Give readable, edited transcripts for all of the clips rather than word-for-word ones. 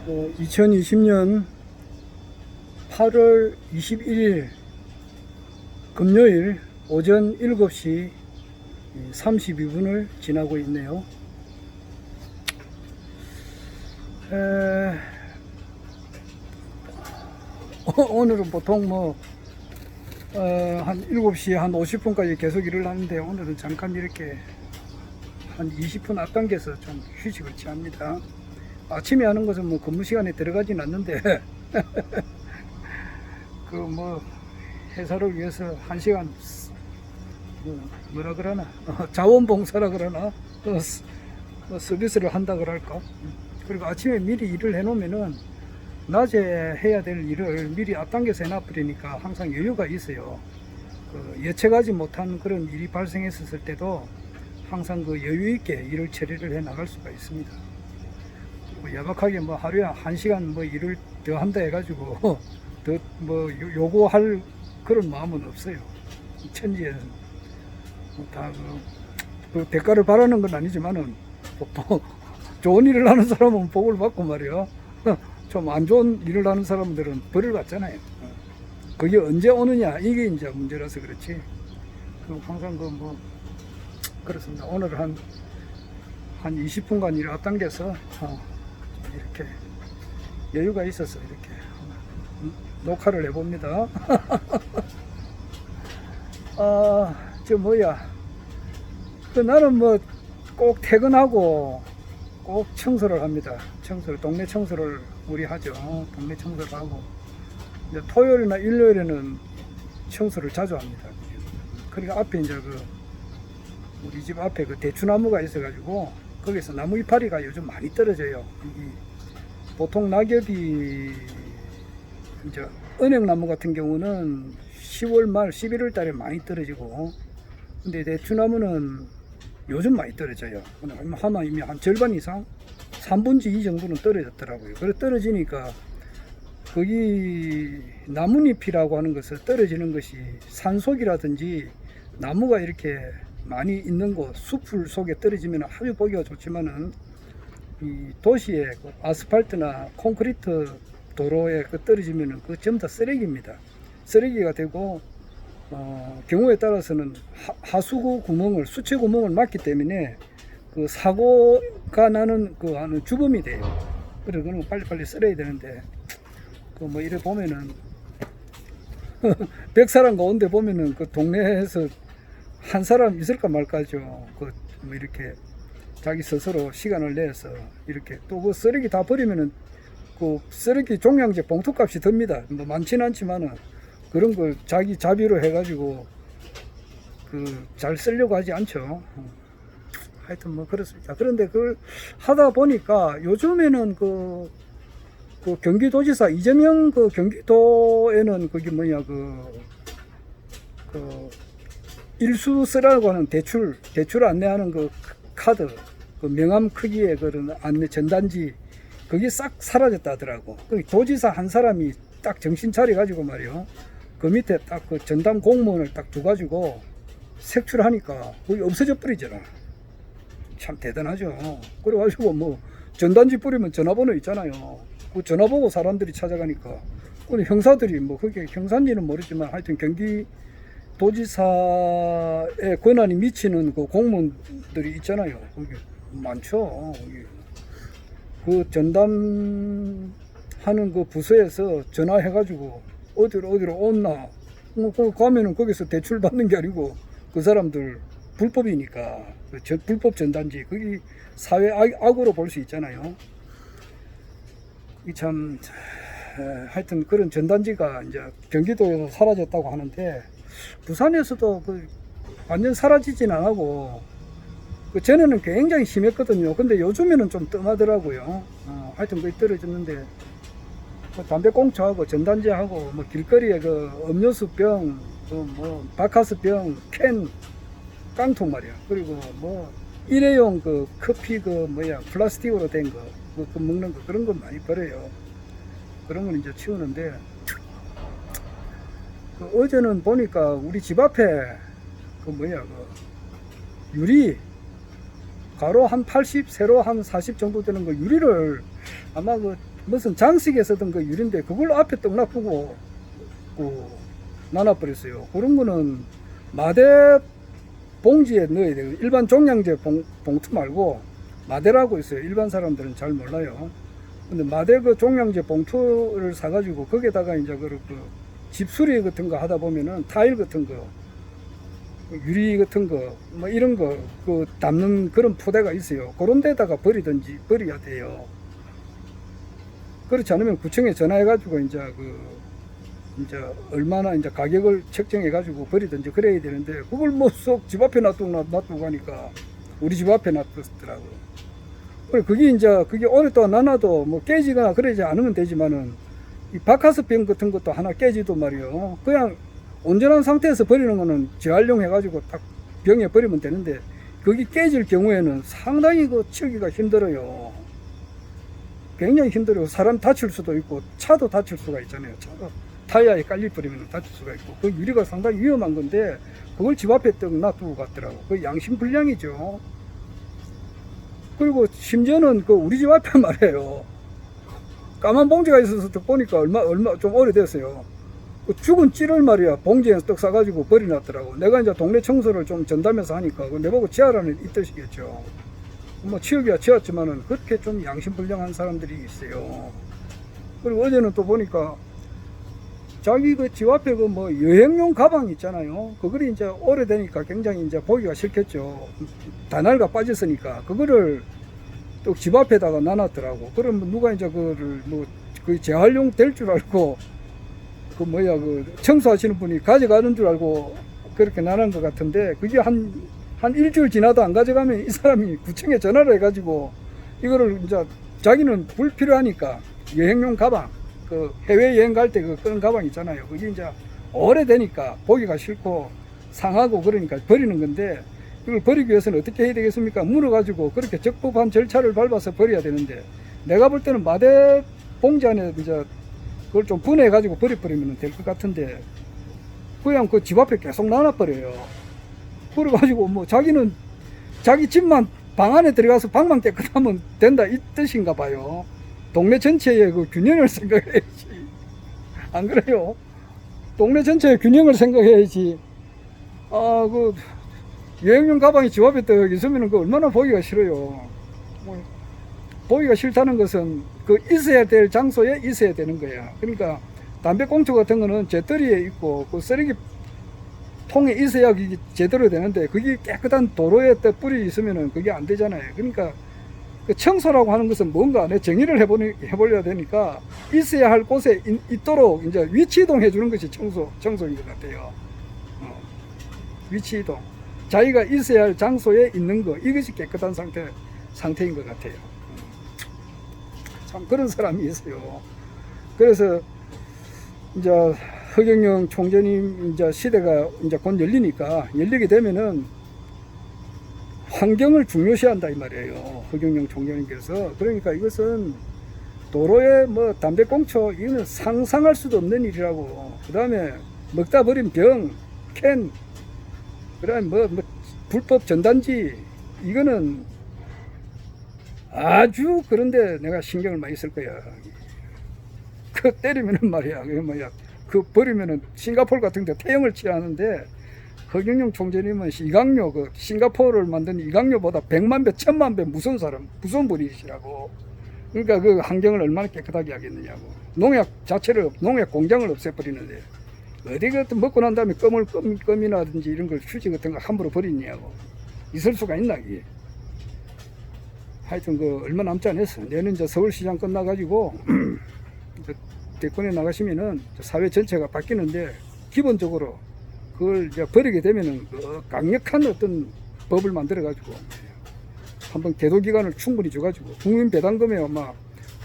2020년 8월 21일 금요일 오전 7시 32분을 지나고 있네요. 오늘은 보통 한 7시 한 50분까지 계속 일을 하는데, 오늘은 잠깐 이렇게 한 20분 앞당겨서 좀 휴식을 취합니다. 아침에 하는 것은 근무 시간에 들어가진 않는데 회사를 위해서 1시간 뭐라 그러나 자원봉사라 그러나 서비스를 한다 그럴까. 그리고 아침에 미리 일을 해놓으면은 낮에 해야 될 일을 미리 앞당겨서 해놔버리니까 항상 여유가 있어요. 예측하지 못한 그런 일이 발생했을 때도 항상 여유 있게 일을 처리를 해 나갈 수가 있습니다. 야박하게 하루에 1시간 일을 더 한다 해가지고 더 요구할 그런 마음은 없어요. 천지에는 다 대가를 바라는 건 아니지만은 좋은 일을 하는 사람은 복을 받고 말이야. 좀 안 좋은 일을 하는 사람들은 벌을 받잖아요. 그게 언제 오느냐, 이게 이제 문제라서 그렇지. 항상 그렇습니다. 오늘 한 20분간 일을 앞당겨서 이렇게 여유가 있어서 이렇게 녹화를 해봅니다. 나는 꼭 퇴근하고 꼭 청소를 합니다. 동네 청소를 우리 하죠. 동네 청소를 하고, 이제 토요일이나 일요일에는 청소를 자주 합니다. 그러니까 앞에 이제 우리 집 앞에 대추나무가 있어가지고 거기서 나무 이파리가 요즘 많이 떨어져요. 보통 낙엽이 이제 은행나무 같은 경우는 10월 말 11월 달에 많이 떨어지고, 근데 대추나무는 요즘 많이 떨어져요. 아마 이미 한 절반 이상 3분의 2 정도는 떨어졌더라고요. 그래 떨어지니까 거기 나뭇잎이라고 하는 것을 떨어지는 것이 산속이라든지 나무가 이렇게 많이 있는 곳, 숲을 속에 떨어지면 아주 보기가 좋지만은 이 도시의 아스팔트나 콘크리트 도로에 떨어지면은 전부 다 쓰레기입니다. 쓰레기가 되고, 경우에 따라서는 하수구 구멍을, 수채 구멍을 막기 때문에 사고가 나는 하는 주범이 돼요. 그래서 그런 거 빨리빨리 쓸어야 되는데, 이래 보면은 100사람 가운데 보면은 동네에서 한 사람 있을까 말까죠. 이렇게 자기 스스로 시간을 내서 이렇게 또 쓰레기 다 버리면은 쓰레기 종량제 봉투값이 듭니다. 많지는 않지만은 그런 걸 자기 자비로 해가지고 잘 쓰려고 하지 않죠. 하여튼 그렇습니다. 그런데 그걸 하다 보니까 요즘에는 경기도지사 이재명 경기도에는 일수서라고 하는 대출 안내하는 카드, 명함 크기의 그런 안내 전단지, 그게 싹 사라졌다 하더라고. 도지사 한 사람이 딱 정신 차려가지고 말이요, 그 밑에 딱 전담 공무원을 딱 두가지고 색출하니까 그게 없어져 버리잖아. 참 대단하죠. 그래가지고 전단지 뿌리면 전화번호 있잖아요. 그 전화보고 사람들이 찾아가니까, 형사들이 그게 형사인지는 모르지만 하여튼 경기도지사의 권한이 미치는 공무원들이 있잖아요. 그게 많죠. 전담하는 부서에서 전화해가지고 어디로 온나, 가면은 거기서 대출 받는 게 아니고 그 사람들 불법이니까 불법 전단지, 그게 사회 악으로 볼 수 있잖아요. 하여튼 그런 전단지가 이제 경기도에서 사라졌다고 하는데, 부산에서도 완전 사라지진 않고, 전에는 굉장히 심했거든요. 근데 요즘에는 좀 뜸하더라고요. 하여튼 그게 떨어졌는데, 담배꽁초하고 전단지하고 길거리에 음료수병, 바카스병, 캔, 깡통 말이야. 그리고 일회용 커피 플라스틱으로 된 거, 먹는 거, 그런 건 많이 버려요. 그런 건 이제 치우는데, 어제는 보니까 우리 집 앞에 유리 가로 한 80, 세로 한 40 정도 되는 유리를 아마 무슨 장식에 쓰던 그 유리인데 그걸 앞에 떡 놔두고 나눠버렸어요. 그런 거는 마대 봉지에 넣어야 돼요. 일반 종량제 봉투 말고 마대라고 있어요. 일반 사람들은 잘 몰라요. 근데 마대 그 종량제 봉투를 사가지고 거기에다가 이제 그 집수리 같은 거 하다 보면은 타일 같은 거, 유리 같은 거, 뭐 이런 거, 그 담는 그런 포대가 있어요. 그런 데다가 버려야 돼요. 그렇지 않으면 구청에 전화해가지고 이제 이제 얼마나 이제 가격을 책정해가지고 버리든지 그래야 되는데 그걸 뭐 쏙 집 앞에 놔두고 가니까 우리 집 앞에 놔뒀더라고요. 그게 오랫동안 놔놔도 뭐 깨지거나 그러지 않으면 되지만은 이 바카스병 같은 것도 하나 깨지도 말이요. 그냥 온전한 상태에서 버리는 거는 재활용해가지고 딱 병에 버리면 되는데 그게 깨질 경우에는 상당히 그 치우기가 힘들어요. 굉장히 힘들어요. 사람 다칠 수도 있고 차도 다칠 수가 있잖아요. 차도 타이어에 깔릴 버리면 다칠 수가 있고 그 유리가 상당히 위험한 건데 그걸 집 앞에 떡 놔두고 갔더라고. 그 양심불량이죠. 그리고 심지어는 그 우리 집 앞에 말이에요. 까만 봉지가 있어서 떡 보니까 얼마 좀 오래됐어요. 그 죽은 찌를 말이야 봉지에 떡 싸가지고 버려놨더라고. 내가 이제 동네 청소를 좀 전담해서 하니까 내보고 치아라는 이 뜻이겠죠. 뭐 치우기야 치웠지만은 그렇게 좀 양심불량한 사람들이 있어요. 그리고 어제는 또 보니까 자기 그 집 앞에 그 뭐 여행용 가방 있잖아요. 그거를 이제 오래되니까 굉장히 이제 보기가 싫겠죠. 다날가 빠졌으니까 그거를 또 집 앞에다가 놔놨더라고. 그러면 누가 이제 그거를 뭐 그 재활용 될 줄 알고 그 청소하시는 분이 가져가는 줄 알고 그렇게 놔놓은 것 같은데 그게 한 일주일 지나도 안 가져가면 이 사람이 구청에 전화를 해가지고 이거를 이제 자기는 불필요하니까 여행용 가방 그 해외여행 갈 때 그런 가방 있잖아요. 그게 이제 오래되니까 보기가 싫고 상하고 그러니까 버리는 건데 이걸 버리기 위해서는 어떻게 해야 되겠습니까? 물어가지고 그렇게 적법한 절차를 밟아서 버려야 되는데 내가 볼 때는 마대 봉지 안에 이제 그걸 좀 분해가지고 버려버리면 될 것 같은데 그냥 그 집 앞에 계속 놔놔버려요. 그래가지고 뭐 자기는 자기 집만 방 안에 들어가서 방만 깨끗하면 된다 이 뜻인가 봐요. 동네 전체의 그 균형을 생각해야지. 안 그래요? 동네 전체의 균형을 생각해야지. 그 여행용 가방이 집 앞에 떡 있으면 그 얼마나 보기가 싫어요. 뭐 보기가 싫다는 것은 그 있어야 될 장소에 있어야 되는 거야. 그러니까 담배꽁초 같은 거는 재떨이에 있고 그 쓰레기 통에 있어야 그게 제대로 되는데 그게 깨끗한 도로에 뿌리 있으면은 그게 안 되잖아요. 그러니까 그 청소라고 하는 것은 뭔가 내 정의를 해보려야 되니까 있어야 할 곳에 있도록 이제 위치 이동해 주는 것이 청소인 것 같아요. 위치 이동. 자기가 있어야 할 장소에 있는 거 이것이 깨끗한 상태인 것 같아요. 참 그런 사람이 있어요. 그래서 이제 허경영 총재님 이제 시대가 이제 곧 열리게 되면은 환경을 중요시한다 이 말이에요. 허경영 총재님께서. 그러니까 이것은 도로에 뭐 담배꽁초 이거는 상상할 수도 없는 일이라고. 그 다음에 먹다 버린 병, 캔, 그다음에 뭐 불법 전단지 이거는 아주 그런데 내가 신경을 많이 쓸 거야. 그 때리면은 말이야. 그 버리면은 싱가포르 같은 데 태형을 취하는데 허경영 총재님은 이강료 그 싱가포르를 만든 이강료보다 100만 배, 1000만 배 무서운 분이시라고. 그러니까 그 환경을 얼마나 깨끗하게 하겠느냐고. 농약 공장을 없애버리는데 어디 같은 먹고 난 다음에 껌이라든지 이런 걸 휴지 같은 거 함부로 버리냐고. 있을 수가 있나 이게. 하여튼 그 얼마 남지 않았어. 내년 이제 서울시장 끝나가지고 대권에 나가시면은 사회 전체가 바뀌는데 기본적으로 그걸 이제 버리게 되면은 그 강력한 어떤 법을 만들어 가지고 한번 계도 기간을 충분히 줘가지고 국민 배당금에 아마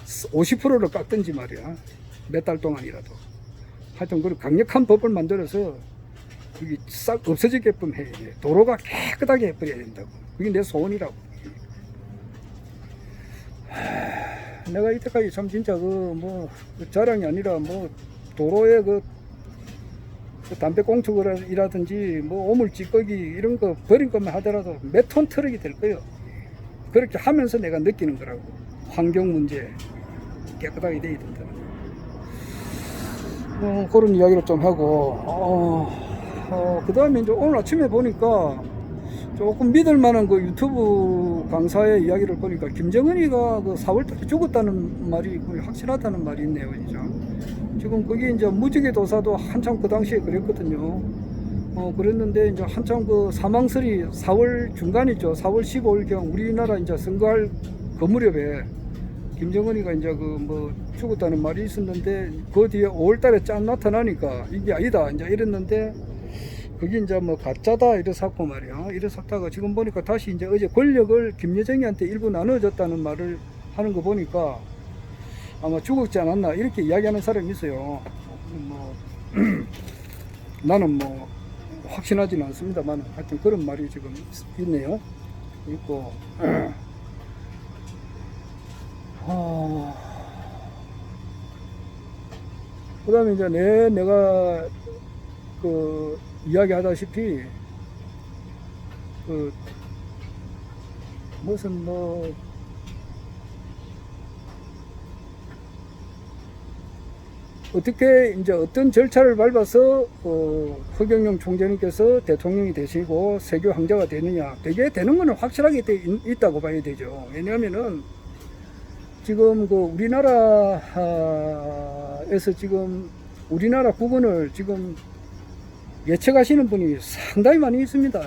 50%를 깎든지 말이야. 몇 달 동안이라도. 하여튼 그 강력한 법을 만들어서 그게 싹 없어지게끔 해야 돼. 도로가 깨끗하게 해버려야 된다고. 그게 내 소원이라고. 내가 이때까지 참 진짜 그 자랑이 아니라 도로에 그 담배꽁초이라든지 오물 찌꺼기 이런 거 버린 것만 하더라도 몇 톤 트럭이 될 거예요. 그렇게 하면서 내가 느끼는 거라고. 환경 문제. 깨끗하게 돼야 된다. 그런 이야기를 좀 하고, 그 다음에 이제 오늘 아침에 보니까 조금 믿을 만한 그 유튜브 강사의 이야기를 보니까 김정은이가 그 4월달에 죽었다는 말이 거의 확실하다는 말이 있네요, 진짜. 지금 그게 이제 무지개 도사도 한참 그 당시에 그랬거든요. 그랬는데 이제 한참 그 사망설이 4월 중간이죠. 4월 15일경 우리나라 이제 선거할 그 무렵에 김정은이가 이제 그 뭐 죽었다는 말이 있었는데 그 뒤에 5월달에 짠 나타나니까 이게 아니다 이제 이랬는데 그게 이제 뭐 가짜다 이래서고 말이야. 이래서다가 지금 보니까 다시 이제 어제 권력을 김여정이한테 일부 나눠줬다는 말을 하는 거 보니까 아마 죽었지 않았나 이렇게 이야기하는 사람이 있어요. 뭐 나는 뭐 확신하지는 않습니다만 하여튼 그런 말이 지금 있네요. 있고 그 다음에 이제 내가 그 이야기하다시피 그 무슨 뭐 어떻게 이제 어떤 절차를 밟아서 허경영 총재님께서 대통령이 되시고 세교 황제가 되느냐 되게 되는 거는 확실하게 있다고 봐야 되죠. 왜냐하면은 지금 그 우리나라에서 지금 우리나라 국원을 지금 예측하시는 분이 상당히 많이 있습니다.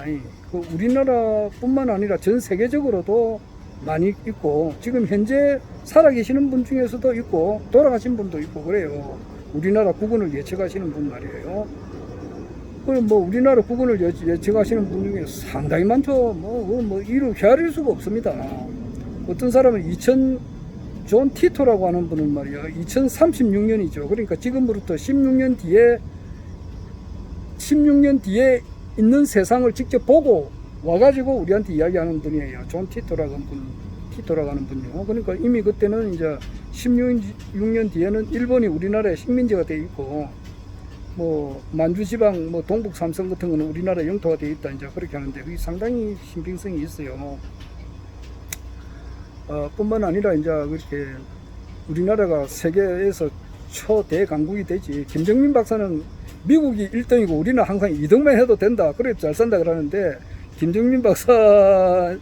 그 우리나라뿐만 아니라 전 세계적으로도 많이 있고 지금 현재 살아계시는 분 중에서도 있고 돌아가신 분도 있고 그래요. 우리나라 국원을 예측하시는 분 말이에요. 그럼 뭐 우리나라 국원을 예측하시는 분 중에 상당히 많죠. 뭐 이루 헤아릴 수가 없습니다. 어떤 사람은 존 티토라고 하는 분은 말이야 2036년이죠. 그러니까 지금부터 16년 뒤에 있는 세상을 직접 보고 와가지고 우리한테 이야기하는 분이에요. 존 티토라고 하는 분이요. 그러니까 이미 그때는 이제 16년 뒤에는 일본이 우리나라의 식민지가 돼 있고 뭐 만주지방 뭐 동북 삼성 같은 거는 우리나라 영토가 돼 있다 이제 그렇게 하는데 그게 상당히 신빙성이 있어요. 뿐만 아니라 이제 그렇게 우리나라가 세계에서 초대강국이 되지. 김정민 박사는 미국이 1등이고 우리는 항상 2등만 해도 된다. 그래 잘 산다 그러는데 김정민 박사님이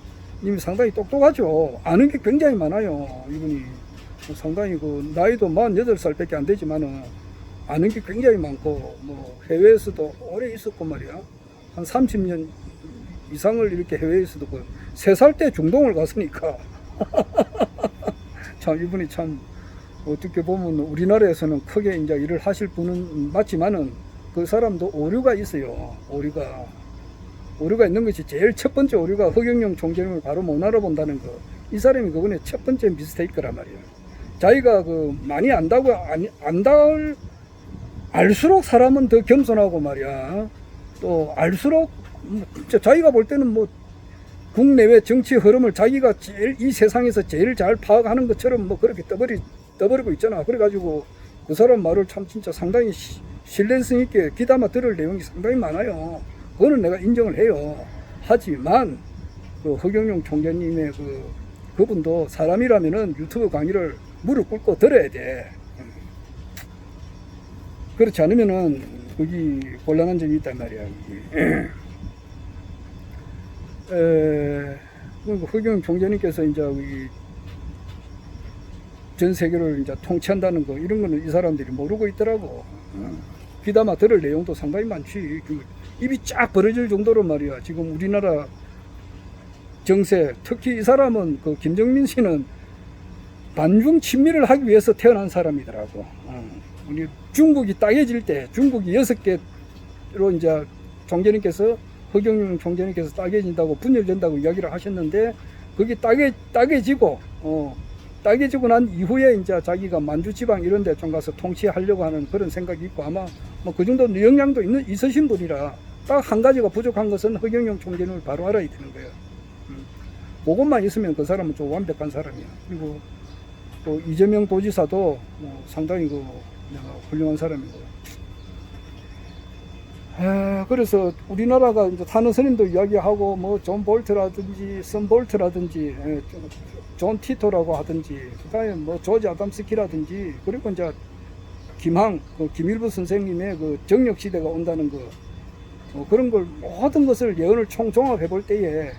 상당히 똑똑하죠. 아는 게 굉장히 많아요. 이분이 상당히 그 나이도 48살밖에 안 되지만은 아는 게 굉장히 많고 뭐 해외에서도 오래 있었고 말이야. 한 30년 이상을 이렇게 해외에서도 그 3살 때 중동을 갔으니까 참 이분이 참 어떻게 보면 우리나라에서는 크게 이제 일을 하실 분은 맞지만은 그 사람도 오류가 있어요. 오류가 있는 것이 제일 첫 번째 오류가 허경영 총재님을 바로 못 알아본다는 거. 이 사람이 그번에 첫 번째 미스테이크란 말이에요. 자기가 그 많이 안다고 알수록 사람은 더 겸손하고 말이야. 또 알수록 자기가 볼 때는 뭐 국내외 정치 흐름을 자기가 제일 이 세상에서 제일 잘 파악하는 것처럼 뭐 그렇게 떠버리고 있잖아. 그래가지고 그 사람 말을 참 진짜 상당히 신뢰성 있게 귀담아 들을 내용이 상당히 많아요. 그거는 내가 인정을 해요. 하지만 그 허경영 총재님의 그분도 사람이라면은 유튜브 강의를 무릎 꿇고 들어야 돼. 그렇지 않으면은 거기 곤란한 점이 있단 말이야. 허경영 총재님께서 이제 전 세계를 이제 통치한다는 거 이런 거는 이 사람들이 모르고 있더라고. 귀담아 들을 내용도 상당히 많지. 입이 쫙 벌어질 정도로 말이야. 지금 우리나라 정세, 특히 이 사람은 그 김정민 씨는 반중 친미를 하기 위해서 태어난 사람이더라고. 우리 중국이 따개질 때 중국이 6개로 이제 총재님께서 허경영 총재님께서 따개진다고 분열된다고 이야기를 하셨는데 그게 따개지고 난 이후에 이제 자기가 만주 지방 이런 데 좀 가서 통치하려고 하는 그런 생각이 있고 아마 뭐 그 정도 역량도 있으신 분이라 딱 한 가지가 부족한 것은 허경영 총재님을 바로 알아야 되는 거예요. 그것만 있으면 그 사람은 좀 완벽한 사람이야. 그리고 또 이재명 도지사도 상당히 내가 훌륭한 사람이고. 그래서 우리나라가 이제 타는 스님도 이야기하고 뭐 존 볼트라든지 선 볼트라든지 존 티토라고 하든지 그다음에 뭐 조지 아담스키라든지 그리고 이제 김항 김일부 선생님의 그 정력 시대가 온다는 거 그런 걸 모든 것을 예언을 총종합해 볼 때에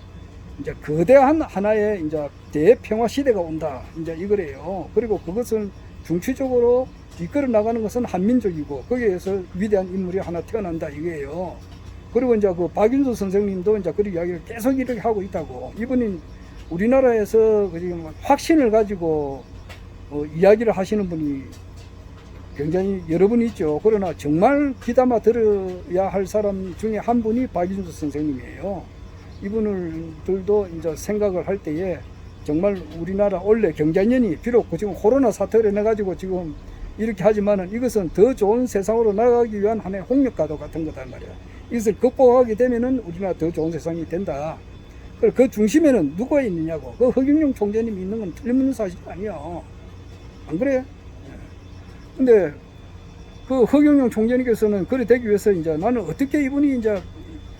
이제 거대한 하나의 이제 대평화 시대가 온다 이제 이거래요. 그리고 그것은 중추적으로 이끌어 나가는 것은 한민족이고 거기에서 위대한 인물이 하나 태어난다 이거예요. 그리고 이제 그 박윤수 선생님도 이제 그런 이야기를 계속 이렇게 하고 있다고. 이분이 우리나라에서 지금 확신을 가지고 이야기를 하시는 분이 굉장히 여러 분 있죠. 그러나 정말 귀담아 들어야 할 사람 중에 한 분이 박윤수 선생님이에요. 이분들도 이제 생각을 할 때에 정말 우리나라 원래 경자년이 비록 지금 코로나 사태를 해가지고 지금 이렇게 하지만은 이것은 더 좋은 세상으로 나가기 위한 하나의 홍역과도 같은 거다 말이야. 이것을 극복하게 되면은 우리나라 더 좋은 세상이 된다. 그리고 그 중심에는 누가 있느냐고. 그 허경영 총재님이 있는 건 틀림없는 사실이 아니야. 안 그래? 근데 그 허경영 총재님께서는 그래 되기 위해서 이제 나는 어떻게 이분이 이제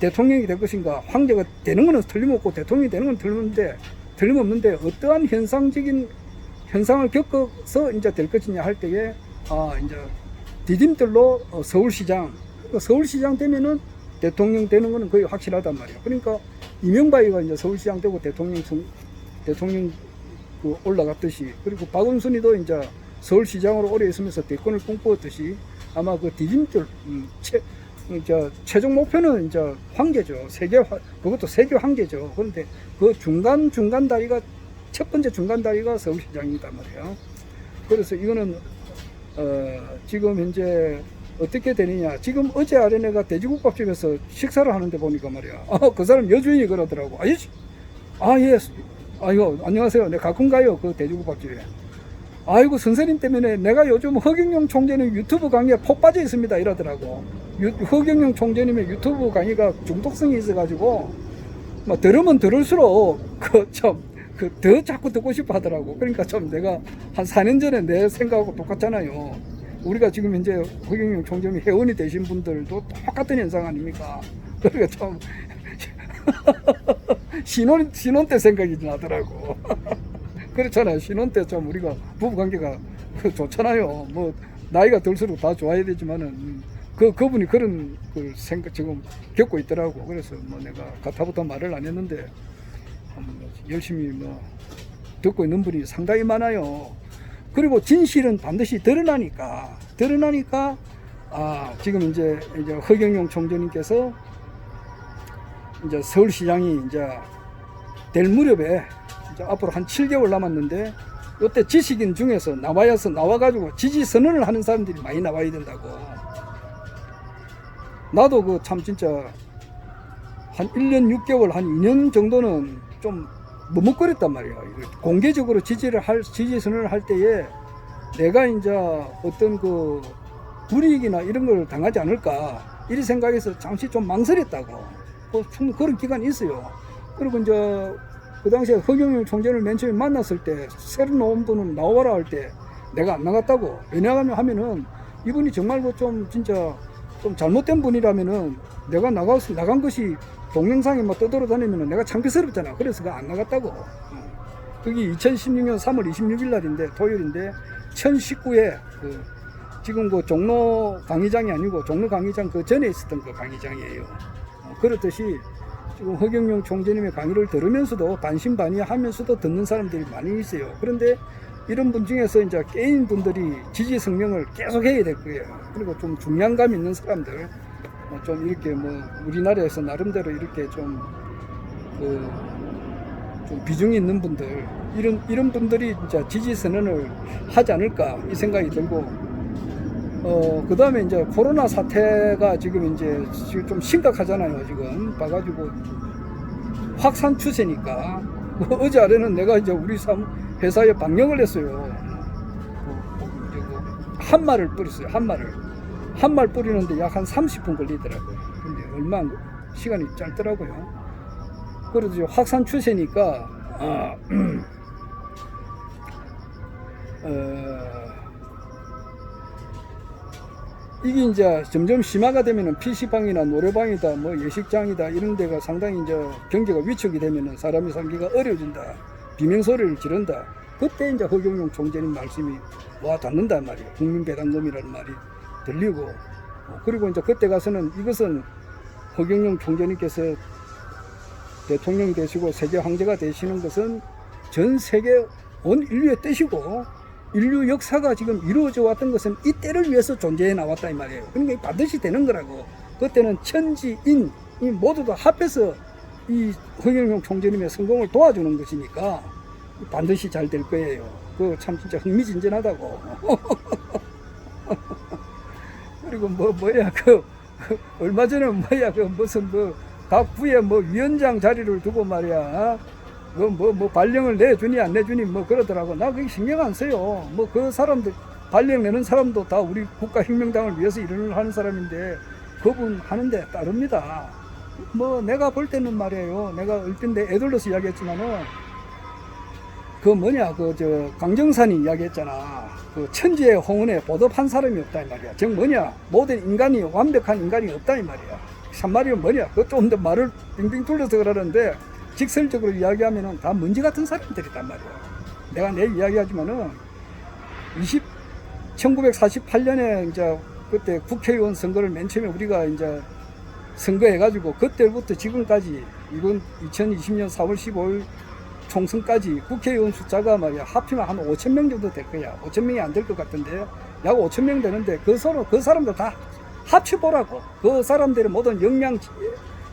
대통령이 될 것인가. 황제가 되는 거는 틀림없고 대통령이 되는 건 틀림없는데 어떠한 현상을 겪어서 이제 될 것이냐 할 때에 이제 디딤돌로 서울시장 되면은 대통령 되는 거는 거의 확실하단 말이야. 그러니까 이명박이가 이제 서울시장 되고 대통령 그 올라갔듯이 그리고 박원순이도 이제 서울시장으로 오래 있으면서 대권을 꿈꾸었듯이 아마 그 디딤돌 최종 목표는 이제 황제죠. 그것도 세계 황제죠. 그런데 그 중간 다리가 첫 번째 중간 다리가 서울시장이단 말이에요. 그래서 이거는 지금 현재 어떻게 되느냐. 지금 어제 아래내가 돼지국밥집에서 식사를 하는데 보니까 말이야. 그 사람 여주인이 그러더라고. 예. 아이고 안녕하세요. 네 가끔 가요 그 돼지국밥집에. 아이고 선생님 때문에 내가 요즘 허경영 총재님 유튜브 강의에 폭 빠져 있습니다 이러더라고. 허경영 총재님의 유튜브 강의가 중독성이 있어가지고 막 들으면 들을수록 더 자꾸 듣고 싶어 하더라고. 그러니까 좀 내가 한 4년 전에 내 생각하고 똑같잖아요. 우리가 지금 현재 허경영 총재님이 회원이 되신 분들도 똑같은 현상 아닙니까? 그러니까 좀 신혼 때 생각이 나더라고. 그렇잖아요. 신혼 때 좀 우리가 부부 관계가 좋잖아요. 뭐 나이가 들수록 다 좋아야 되지만은 그분이 그런 그 생각 지금 겪고 있더라고. 그래서 뭐 내가 가타부터 말을 안 했는데 열심히 뭐 듣고 있는 분이 상당히 많아요. 그리고 진실은 반드시 드러나니까 지금 이제 허경영 총재님께서 이제 서울시장이 이제 될 무렵에 이제 앞으로 한 7개월 남았는데 이때 지식인 중에서 나와가지고 지지 선언을 하는 사람들이 많이 나와야 된다고. 나도 그 참 진짜 한 1년 6개월 한 2년 정도는 좀 머뭇거렸단 말이야. 공개적으로 지지 선언을 할 때에 내가 이제 어떤 그 불이익이나 이런 걸 당하지 않을까 이런 생각해서 잠시 좀 망설였다고. 충분히 그런 기간이 있어요. 그리고 이제 그 당시에 허경영 총재를 맨 처음에 만났을 때 새로 나온 분은 나와라 할 때 내가 안 나갔다고. 왜냐하면은 이분이 정말 좀 진짜 좀 잘못된 분이라면은 내가 나간 것이 동영상에 막 떠돌아다니면은 내가 창피스럽잖아. 그래서 안 나갔다고. 그게 2016년 3월 26일 날인데 토요일인데 1019에 지금 그 종로 강의장이 아니고 종로 강의장 그 전에 있었던 그 강의장이에요. 그렇듯이 지금 허경영 총재님의 강의를 들으면서도 반신반의하면서도 듣는 사람들이 많이 있어요. 그런데 이런 분 중에서 이제 깨인 분들이 지지 성명을 계속 해야 될 거예요. 그리고 좀 중량감 있는 사람들, 좀 이렇게 뭐 우리나라에서 나름대로 이렇게 좀 비중이 있는 분들, 이런 분들이 이제 지지 선언을 하지 않을까 이 생각이 들고, 그 다음에 이제 코로나 사태가 지금 좀 심각하잖아요. 지금 봐가지고 확산 추세니까. 어제 아래는 내가 이제 우리 회사에 방역을 했어요. 한마를 뿌렸어요. 한말 뿌리는데 약 한 30분 걸리더라고요. 근데 얼마 시간이 짧더라고요. 그래도 확산 추세니까 이게 이제 점점 심화가 되면은 PC방이나 노래방이다, 뭐 예식장이다, 이런 데가 상당히 이제 경계가 위축이 되면은 사람이 살기가 어려워진다. 비명소리를 지른다. 그때 이제 허경영 총재님 말씀이 와 닿는단 말이에요. 국민배당금이라는 말이 들리고. 그리고 이제 그때 가서는 이것은 허경영 총재님께서 대통령이 되시고 세계 황제가 되시는 것은 전 세계 온 인류의 뜻이고, 인류 역사가 지금 이루어져 왔던 것은 이 때를 위해서 존재해 나왔다 이 말이에요. 그러니까 반드시 되는 거라고. 그때는 천지인 이 모두 다 합해서 이 허경영 총재님의 성공을 도와주는 것이니까 반드시 잘 될 거예요. 그 참 진짜 흥미진진하다고. 그리고 뭐야 얼마 전에 뭐야 무슨 각 부에 위원장 자리를 두고 말이야. 발령을 내주니 안 내주니 그러더라고. 나 그게 신경 안 써요. 그 사람들 발령 내는 사람도 다 우리 국가혁명당을 위해서 일을 하는 사람인데 그분 하는데 따릅니다. 내가 볼 때는 말이에요. 내가 얼핏 애들로서 이야기했지만은 강정산이 이야기했잖아. 천지의 홍은에 보답한 사람이 없다 이 말이야. 즉 모든 인간이 완벽한 인간이 없다 이 말이야. 참말이면 그거 좀 더 말을 빙빙 둘러서 그러는데 직설적으로 이야기하면은 다 먼지 같은 사람들이단 말이야. 내가 내일 이야기하지만은 1948년에 이제 그때 국회의원 선거를 맨 처음에 우리가 이제 선거해가지고 그때부터 지금까지 이번 2020년 4월 15일 총선까지 국회의원 숫자가 말이야 합치면 한 5,000명 정도 될 거야. 5,000명이 안 될 것 같은데 약 5,000명 되는데 그 사람들 다 합쳐보라고. 그 사람들의 모든 역량,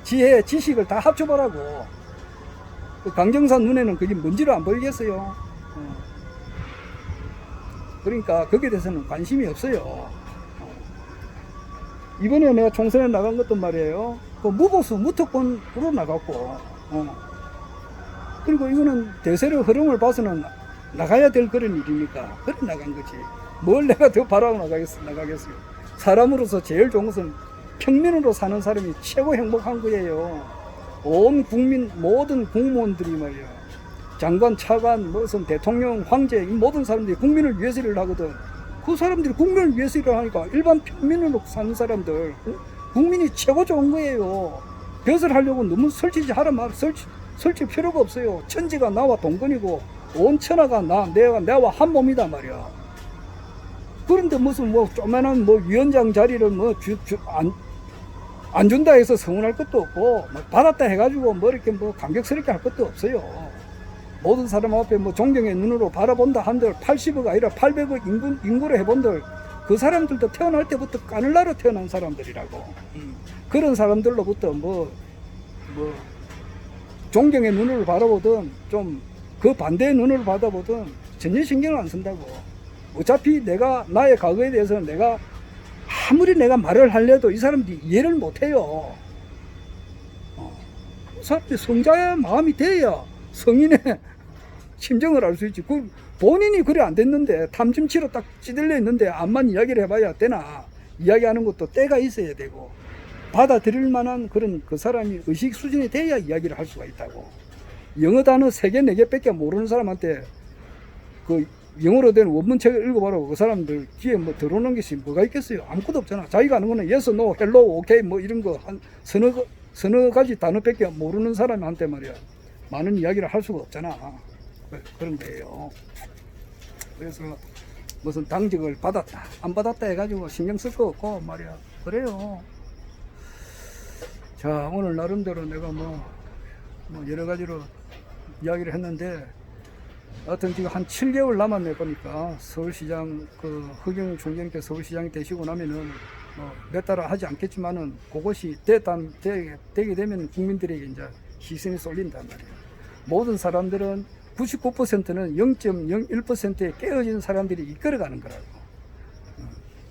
지혜, 지식을 다 합쳐보라고. 강정산 눈에는 그게 뭔지를 안 보이겠어요. 그러니까 거기에 대해서는 관심이 없어요. 이번에 내가 총선에 나간 것도 말이에요. 무보수 무특권으로 나갔고, 그리고 이거는 대세의 흐름을 봐서는 나가야 될 그런 일이니까 그래 나간 거지. 뭘 내가 더 바라고 나가겠어요. 사람으로서 제일 좋은 것은 평민으로 사는 사람이 최고 행복한 거예요. 온 국민 모든 공무원들이 말이야 장관, 차관, 무슨 대통령, 황제 이 모든 사람들이 국민을 위해서 일을 하거든. 그 사람들이 국민을 위해서 일을 하니까 일반 평민으로 사는 사람들 국민이 최고 좋은 거예요. 벼슬 하려고 너무 설치지 하라 말 설치 필요가 없어요. 천지가 나와 동건이고 온 천하가 내와 한 몸이다 말이야. 그런데 무슨 조그만한 위원장 자리를 안 준다 해서 서운할 것도 없고 받았다 해가지고 이렇게 감격스럽게 할 것도 없어요. 모든 사람 앞에 존경의 눈으로 바라본다 한들 80억 아니라 800억 인구로 해본들 그 사람들도 태어날 때부터 까늘나로 태어난 사람들이라고. 그런 사람들로부터 존경의 눈으로 바라보든 좀 그 반대의 눈으로 받아보든 전혀 신경을 안 쓴다고. 어차피 나의 과거에 대해서는 아무리 내가 말을 하려도 이 사람들이 이해를 못해요. 사람들이 성자의 마음이 돼야 성인의 심정을 알 수 있지. 본인이 그래 안 됐는데 탐심치로 딱 찌들려 있는데 암만 이야기를 해봐야 되나. 이야기하는 것도 때가 있어야 되고 받아들일 만한 그런 그 사람이 의식 수준이 돼야 이야기를 할 수가 있다고. 영어 단어 3개, 4개밖에 모르는 사람한테 영어로 된 원문책을 읽어보라고 그 사람들 귀에 들어오는 것이 뭐가 있겠어요? 아무것도 없잖아. 자기가 아는 거는 yes, no, hello, okay 이런 거 한 서너 가지 단어밖에 모르는 사람한테 말이야 많은 이야기를 할 수가 없잖아. 그런 거예요. 그래서 무슨 당직을 받았다 안 받았다 해가지고 신경 쓸 거 없고 말이야. 그래요. 자, 오늘 나름대로 내가 여러 가지로 이야기를 했는데 하여튼 지금 한 7개월 남았네 보니까 서울시장 허경영 총재님께서 서울시장이 되시고 나면은 몇 달 하지 않겠지만은 그것이 되게 되면 국민들에게 이제 시선이 쏠린단 말이에요. 모든 사람들은 99%는 0.01%에 깨어진 사람들이 이끌어가는 거라고.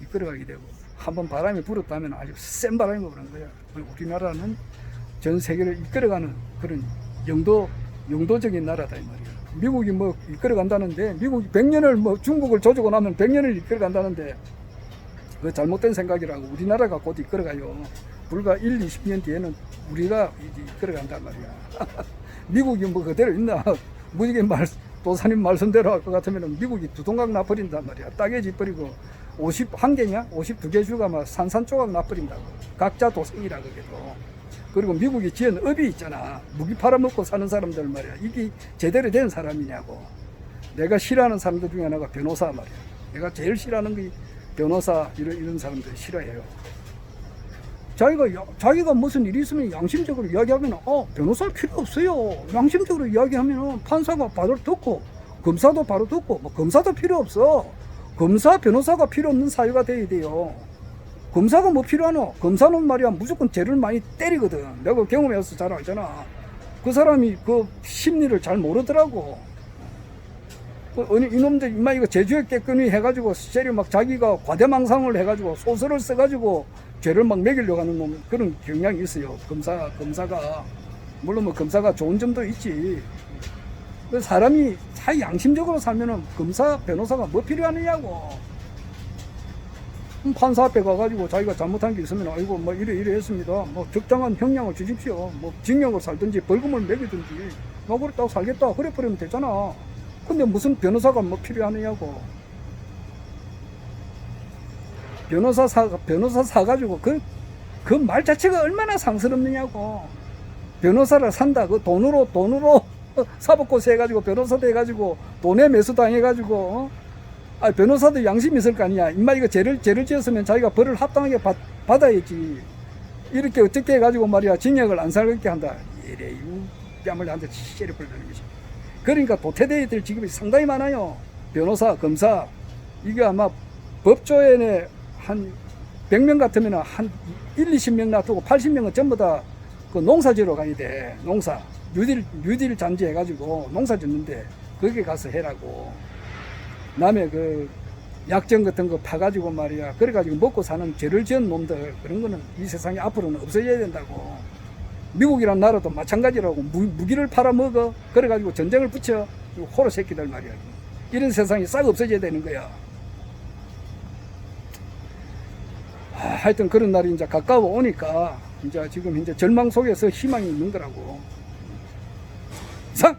이끌어가게 되고 한번 바람이 불었다면 아주 센 바람이 부는 거야. 우리나라는 전 세계를 이끌어가는 그런 영도적인 나라다 이 말이야. 미국이 이끌어간다는데 미국이 100년을 중국을 조지고 나면 100년을 이끌어간다는데 그 잘못된 생각이라고. 우리나라가 곧 이끌어가요. 불과 20년 뒤에는 우리가 이끌어간단 말이야. 미국이 그대로 있나. 무지개 도사님 말씀대로 할 것 같으면 미국이 두동강 나버린단 말이야. 따개지 버리고 51개냐? 52개 주가 막 산산조각 나버린다고. 각자 도생이라 그게도. 그리고 미국이 지은 업이 있잖아. 무기 팔아먹고 사는 사람들 말이야. 이게 제대로 된 사람이냐고. 내가 싫어하는 사람들 중에 하나가 변호사 말이야. 내가 제일 싫어하는 게 변호사 이런 사람들 싫어해요. 자기가 무슨 일이 있으면 양심적으로 이야기하면 변호사 필요 없어요. 양심적으로 이야기하면 판사가 바로 듣고 검사도 바로 듣고 뭐 검사도 필요 없어. 검사 변호사가 필요 없는 사회가 돼야 돼요. 검사가 뭐 필요하노? 검사는 말이야 무조건 죄를 많이 때리거든. 내가 경험해서 잘 알잖아. 그 사람이 그 심리를 잘 모르더라고. 이놈들 인마 이거 제주에 깨끗이 해가지고 세리 막 자기가 과대망상을 해가지고 소설을 써가지고 죄를 막 매기려고 하는 놈 그런 경향이 있어요. 검사가 물론 뭐 검사가 좋은 점도 있지. 그 사람이 다 양심적으로 살면은 검사 변호사가 뭐 필요하느냐고. 판사 앞에 가가지고 자기가 잘못한 게 있으면 아이고 뭐 이래 했습니다. 뭐 적당한 형량을 주십시오. 뭐 징역을 살든지 벌금을 매기든지 뭐 그렇다고 살겠다 그래 버리면 되잖아. 근데 무슨 변호사가 뭐 필요하느냐고. 변호사 사가지고 그 말 자체가 얼마나 상스럽느냐고. 변호사를 산다. 그 돈으로 사법고시 해가지고 변호사 돼가지고 돈에 매수 당해가지고 변호사도 양심이 있을 거 아니야. 인마 이거 죄를 지었으면 자기가 벌을 합당하게 받아야지. 이렇게 어떻게 해가지고 말이야 징역을 안 살게 한다. 이래 뺨을 한대 치리를 벌리는 거지. 그러니까 도태되어야 될 직업이 상당히 많아요. 변호사, 검사. 이게 아마 법조인에 한 100명 같으면 한 1, 20명 놔두고 80명은 전부 다 그 농사지러 가야 돼. 농사. 뉴딜 잔지 해가지고 농사 짓는데 거기 가서 해라고. 남의 그 약점 같은 거 파가지고 말이야. 그래가지고 먹고 사는 죄를 지은 놈들 그런 거는 이 세상에 앞으로는 없어져야 된다고. 미국이란 나라도 마찬가지라고. 무기를 팔아먹어. 그래가지고 전쟁을 붙여. 호로 새끼들 말이야. 이런 세상이 싹 없어져야 되는 거야. 하여튼 그런 날이 이제 가까워 오니까 이제 지금 이제 절망 속에서 희망이 있는 거라고. 상!